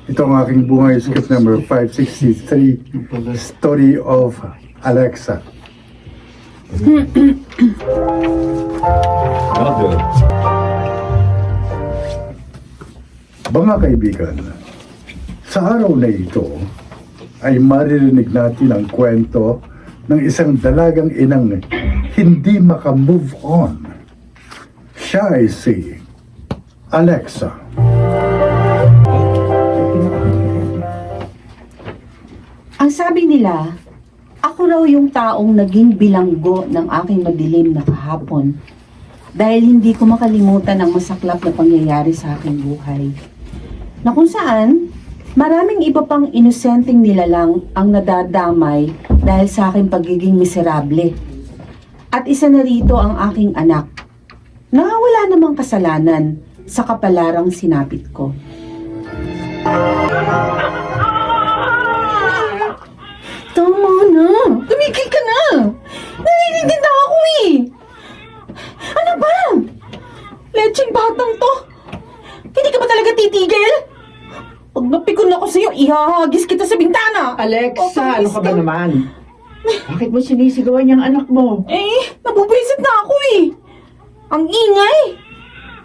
Ito ang aking bungay script number 563, Story of Alexa. Mga kaibigan, sa araw na ito ay maririnig natin ang kwento ng isang dalagang inang hindi makamove on. Siya ay si Alexa. Ang sabi nila, ako raw yung taong naging bilanggo ng aking madilim na kahapon dahil hindi ko makalimutan ang masaklap na pangyayari sa aking buhay. Na kung saan, maraming iba pang inosenteng nilalang ang nadadamay dahil sa aking pagiging miserable. At isa na rito ang aking anak na wala namang kasalanan sa kapalarang sinapit ko. Tama na! Tumigil ka na! Narinig din na ako eh! Ano ba? Lecheng batang to! Hindi ka ba talaga titigil? Pag napikon ako sa'yo, ihahagis kita sa bintana! Alexa, ano ka ba naman? Bakit mo sinisigawan yung anak mo? Eh, nabubisit na ako eh! Ang ingay!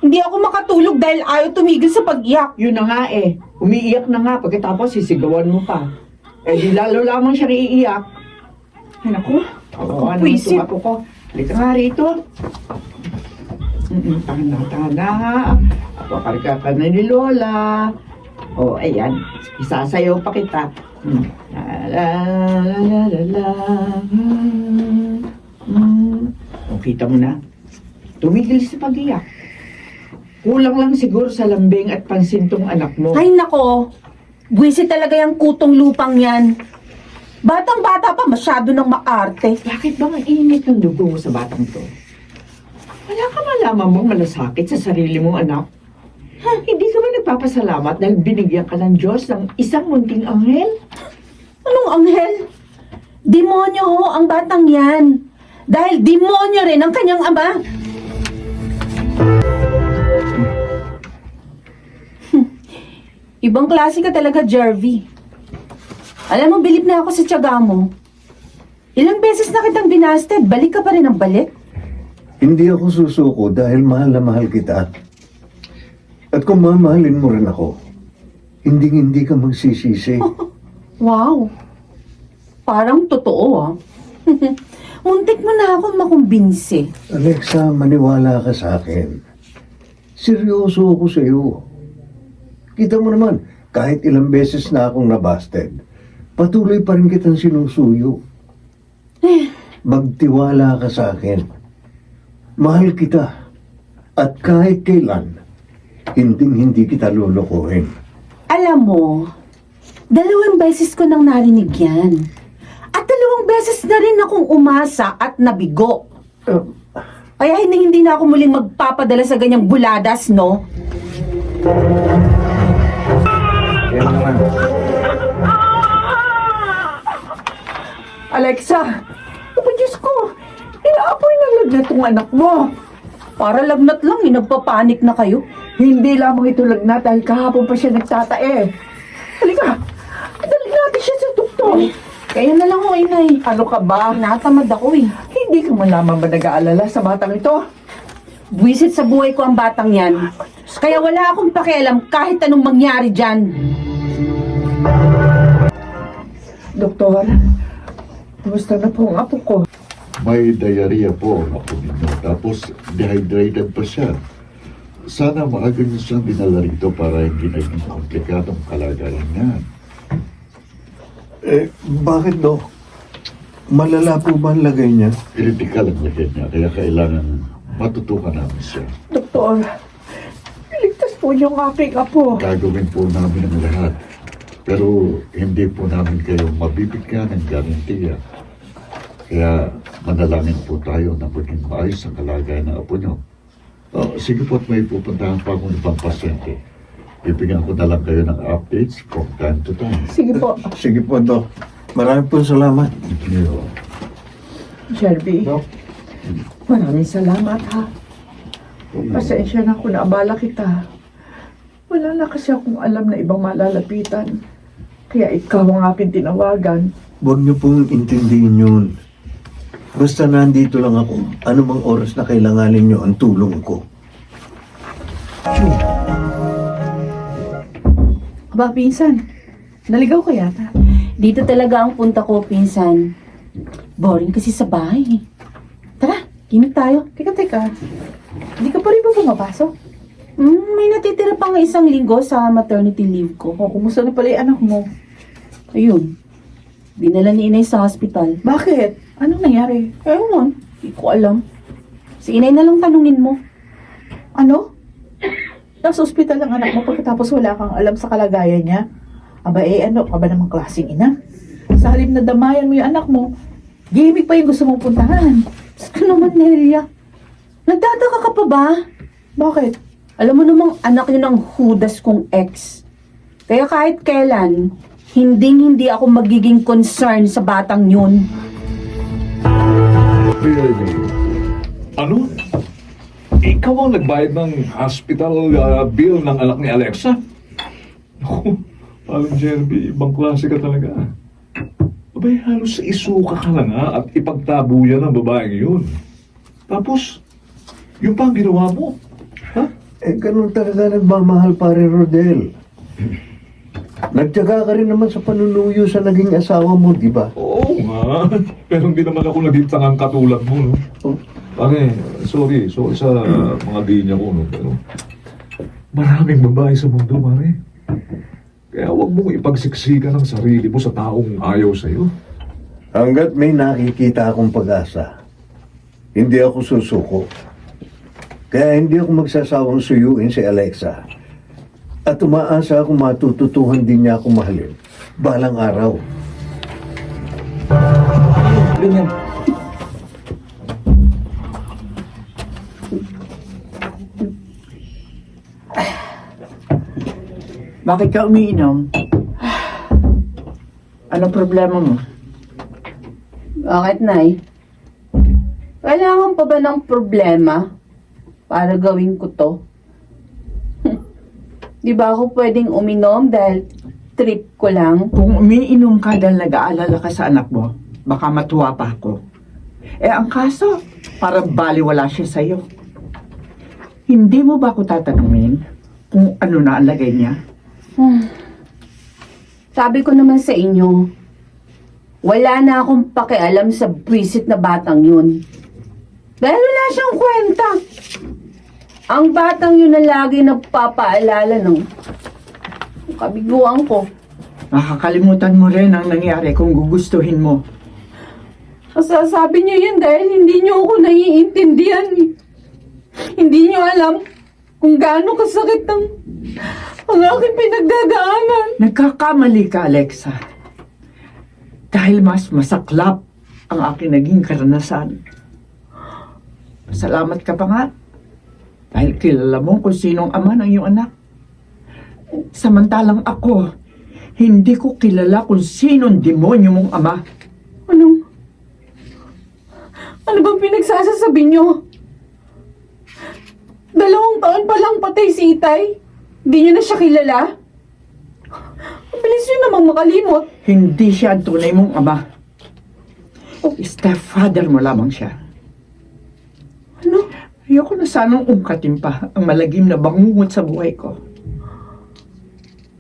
Hindi ako makatulog dahil ayaw tumigil sa pag-iyak. Yun na nga eh. Umiiyak na nga pagkatapos sisigawan mo pa. Eh di lalo lamang siya naiiyak. Ay naku, kawawa naman Pwisit. itong apo ko. Halika nga rito. Tana. Paparika ka na ni Lola. O, ayan. Isasayaw pa kita. La la la la la. O, kita mo na. Tumigil sa pag-iyak. Kulang lang siguro sa lambing at pansintong anak mo. Ay nako, buwisit talaga yung kutong lupang yan. Batang-bata pa masyado ng maarte. Bakit ba ang init ng dugo mo sa batang to? Wala ka malaman mong malasakit sa sarili mong anak? Hindi ka ba nagpapasalamat dahil binigyan ka ng Diyos ng isang munting anghel? Anong anghel? Demonyo ho ang batang yan. Dahil demonyo rin ang kanyang ama. Ibang klase ka talaga, Jervy. Alam mo, bilib na ako sa tiyaga mo. Ilang beses na kitang binasted, balik ka pa rin ang balik. Hindi ako susuko dahil mahal na mahal kita. At kung mamahalin mo rin ako, hindi ka magsisisi. Wow. Parang totoo ah. Muntik mo na akong makumbinsi. Alexa, maniwala ka sa akin. Seryoso ako sa iyo. Kita mo naman, kahit ilang beses na akong nabasted, patuloy pa rin kitang sinusuyo. Magtiwala ka sa akin. Mahal kita. At kahit kailan, hindi kita lulukuhin. Alam mo, 2 beses ko nang narinig yan. At 2 beses na rin akong umasa at nabigo. Kaya hindi na ako muling magpapadala sa ganyang buladas, no? Yan naman. Alexa! Opo, Diyos ko! Inaapoy na lagnat tong anak mo! Para lagnat lang, nagpapanik na kayo. Hindi lamang ito lagnat dahil kahapon pa siya nagtatae. Halika! Dali natin siya sa doktor! Kaya na lang ho, inay. Ano ka ba? Natamad ako eh. Hindi ka man lamang ba nag-aalala sa batang ito? Buwisit sa buhay ko ang batang yan. Kaya wala akong pakialam kahit anong mangyari dyan. Doktor, kumusta na po ang apo ko? May diarrhea po ang apo ninyo. Tapos dehydrated pa siya. Sana maaga niyo siyang dinala rito para hindi naging komplikadong kalagayan niya. Bakit do? Malala po ba ang lagay niya? Critical ang lagay niya, kaya kailangan matutukan namin siya. Doktor, iligtas po yung aking apo. Gagawin po namin ang lahat. Pero hindi po namin kayo mabibigyan ng garantiya. Kaya manalangin po tayo na maging maayos ang kalagayan ng apo niyo. Sige po at may pupuntahan pa akong ibang pasyente. Bibigyan ko na lang kayo ng updates from time to time. Sige po, Sige po, Dok. Marami po salamat. Thank you. Shelby. Maraming salamat ha. Pasensya na kung naabala kita. Wala na kasi akong alam na ibang malalapitan. Kaya ikaw ang aking tinawagan. Huwag niyo pong intindihin yun. Basta nandito lang ako, anumang oras na kailanganin niyo ang tulong ko. Aba, pinsan. Naligaw ka yata. Dito talaga ang punta ko, pinsan. Boring kasi sa bahay. Tara, gimik tayo. Teka. Hindi ka pa rin ba pumapasok? May natitira pa nga 1 linggo sa maternity leave ko. O, kumusta na pala yung anak mo? Ayun. Dinala ni inay sa hospital. Bakit? Anong nangyari? Ewan, hindi ko alam. Si inay na lang tanungin mo. Ano? Nasa ospital ang anak mo pagkatapos wala kang alam sa kalagayan niya? Aba ano ka ba namang klaseng ina? Sa halip na damayan mo yung anak mo, gimmick pa yung gusto mong puntahan. Diyos ko naman, Nelia. Nagtataka ka pa ba? Bakit? Alam mo namang anak yun ng hudas kong ex. Kaya kahit kailan, hindi ako magiging concern sa batang yun. Ano? Ikaw ang nagbayad ng hospital bill ng anak ni Alexa? Naku, parang Jerby, ibang klase ka talaga. Abay, halos isuka ka na nga at ipagtabo yan ng babaeng yun. Tapos, yung pang ginawa mo. Ha? Eh, ganun talaga nagmamahal, pare Rodel. Nagtyaga ka rin naman sa panunuyo sa naging asawa mo, di ba? Oo nga. Pero hindi naman ako naging tangang katulad mo, no? Oh. Pare, sorry sa mga linya ko, no? Pero maraming babae sa mundo, pare. Kaya huwag mong ipagsiksikan ang sarili mo sa taong ayaw sa'yo. Hanggat may nakikita akong pag-asa, hindi ako susuko. Kaya hindi ako magsasawang suyuin si Alexa. At umaasa akong matututuhan din niya akong mahalin balang araw. Ganyan. Bakit ka umiinom? Anong problema mo? Bakit, Nay? Kailangan pa ba ng problema para gawin ko to? Di ba ako pwedeng uminom dahil trip ko lang? Kung umiinom ka dahil nag-aalala ka sa anak mo, baka matuwa pa ako. Eh, ang kaso, parang baliwala siya sa'yo. Hindi mo ba ako tatanungin kung ano na ang lagay niya? Sabi ko naman sa inyo, wala na akong pakialam sa buwisit na batang yun. Dahil wala siyang kwenta. Ang batang yun na lagi nagpapaalala ng kabiguan ko. Makakalimutan mo rin ang nangyari kung gugustuhin mo. Masasabi niyo yun dahil hindi niyo ako naiintindihan. Hindi niyo alam kung gaano kasakit ang aking pinagdadaanan. Nagkakamali ka, Alexa. Dahil mas masaklap ang aking naging karanasan. Salamat ka pa nga. Dahil kilala mo kung sinong ama ng iyong anak. Samantalang ako, hindi ko kilala kung sinong demonyo mong ama. Ano bang pinagsasasabi niyo? 2 taon pa lang patay si Itay. Hindi niyo na siya kilala? Mabilis yun namang makalimot. Hindi siya ang tunay mong ama. Stepfather mo lamang siya. Ano? Ayoko na sanang ungkatin pa ang malagim na bangungot sa buhay ko.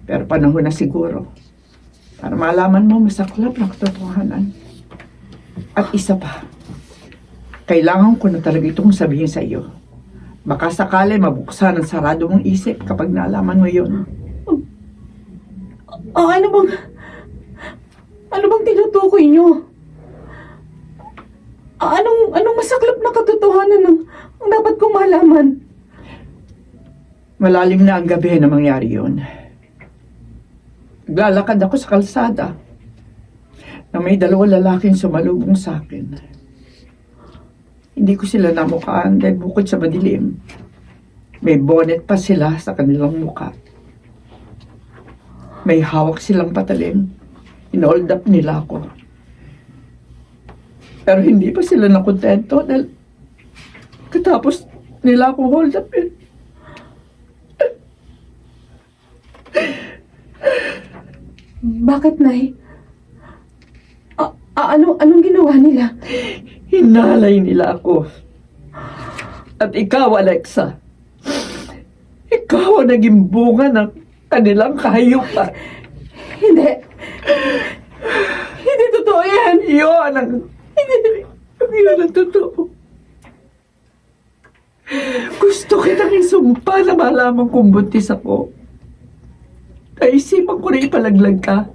Pero panahon na siguro para malaman mo masaklap ng katotohanan. At isa pa, kailangan ko na talaga itong sabihin sa iyo. Baka sakali mabuksan ang sarado mong isip kapag nalaman mo yun. Ano bang tinutukoy niyo? Anong masaklap na katotohanan ang dapat kong malaman? Malalim na ang gabi na mangyari yun. Naglalakad ako sa kalsada na may 2 lalaking sumalubong sa akin. Hindi ko sila namukhaan dahil bukod sa madilim, may bonnet pa sila sa kanilang muka. May hawak silang patalim. Inold up nila ako. Pero hindi pa sila nakontento dahil katapos nila akong hold up. Bakit, Nay? Anong ginawa nila? Hinalay nila ako. At ikaw, Alexa, ikaw ang naging bunga ng kanilang kahayupan. Hindi. Hindi totoo yan. Yun ang totoo. Gusto kitang isumpa na malaman kung buntis ako. Naisipan ko na ipalaglag ka.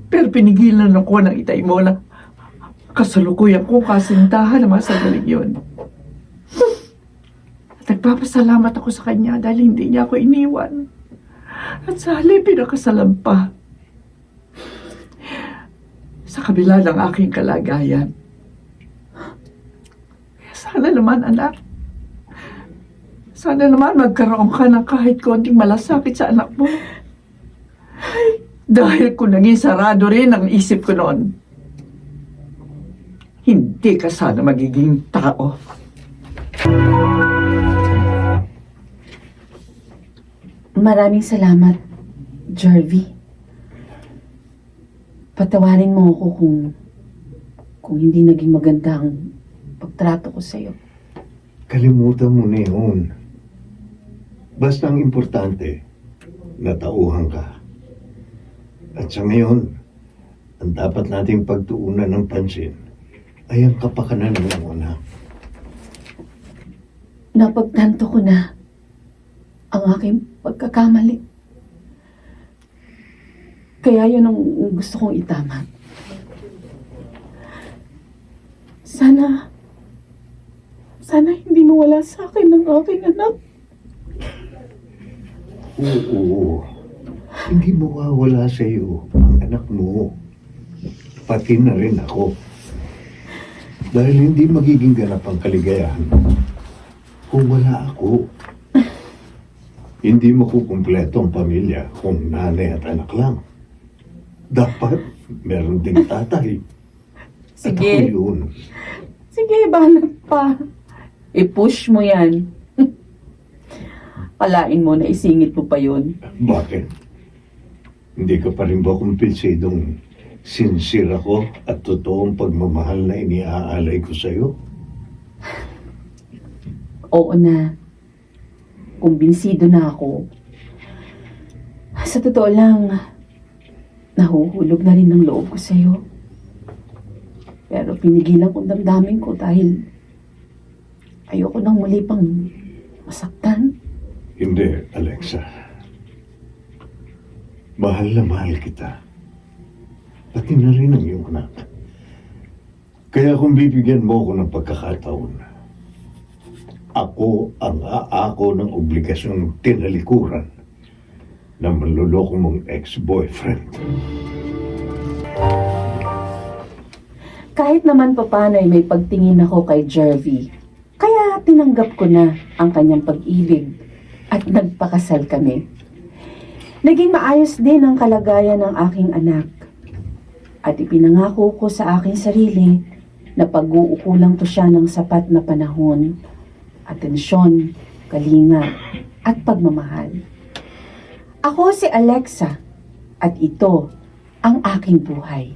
Pero pinigilan ako ng itay mo na kasalukuyan kong kasintahan ng mga sandaling yun. At nagpapasalamat ako sa kanya dahil hindi niya ako iniwan. At sa halip pinakasalan pa. Sa kabila ng aking kalagayan. Kaya sana naman, anak. Sana naman magkaroon ka ng kahit konting malasakit sa anak mo. Dahil kung naging sarado rin ang isip ko noon, hindi ka sana magiging tao. Maraming salamat, Jervy. Patawarin mo ako kung hindi naging maganda ang pagtrato ko sa'yo. Kalimutan mo na yun. Basta ang importante, natauhan ka. At sa ngayon, ang dapat nating pagtuunan ng pansin ay ang kapakanan ng anak. Napagtanto ko na ang aking pagkakamali. Kaya yun ang gusto kong itama. Sana hindi mawala sa akin ng aking anak. Oo, hindi mawawala sa iyo ang anak mo. Pati na rin ako. Dahil hindi magiging ganap ang kaligayahan mo kung wala ako. Hindi makukumpleto ang pamilya kung nanay at anak lang. Dapat meron ding tatay. At Sige. ako yun. Sige, banat pa. I-push mo yan. Palain mo na isingit mo pa yun. Bakit? Hindi ka pa rin ba kumpensidong sincere ako at totoong pagmamahal na iniaalay ko sa'yo? Oo na. Kumbinsido na ako. Sa totoo lang, nahuhulog na rin ang loob ko sa'yo. Pero pinigilan kong damdamin ko dahil ayoko nang muli pang masaktan. Hindi, Alexa. Mahal na mahal kita. Pati na rin ang iyong anak. Kaya kung bibigyan mo ako ng pagkakataon, ako ang aako ng obligasyong tinalikuran ng manluloko mong ex-boyfriend. Kahit naman papano ay may pagtingin ako kay Jervy, kaya tinanggap ko na ang kanyang pag-ibig at nagpakasal kami. Naging maayos din ang kalagayan ng aking anak at ipinangako ko sa aking sarili na pag-uukulang ko siya ng sapat na panahon, atensyon, kalinga at pagmamahal. Ako si Alexa at ito ang aking buhay.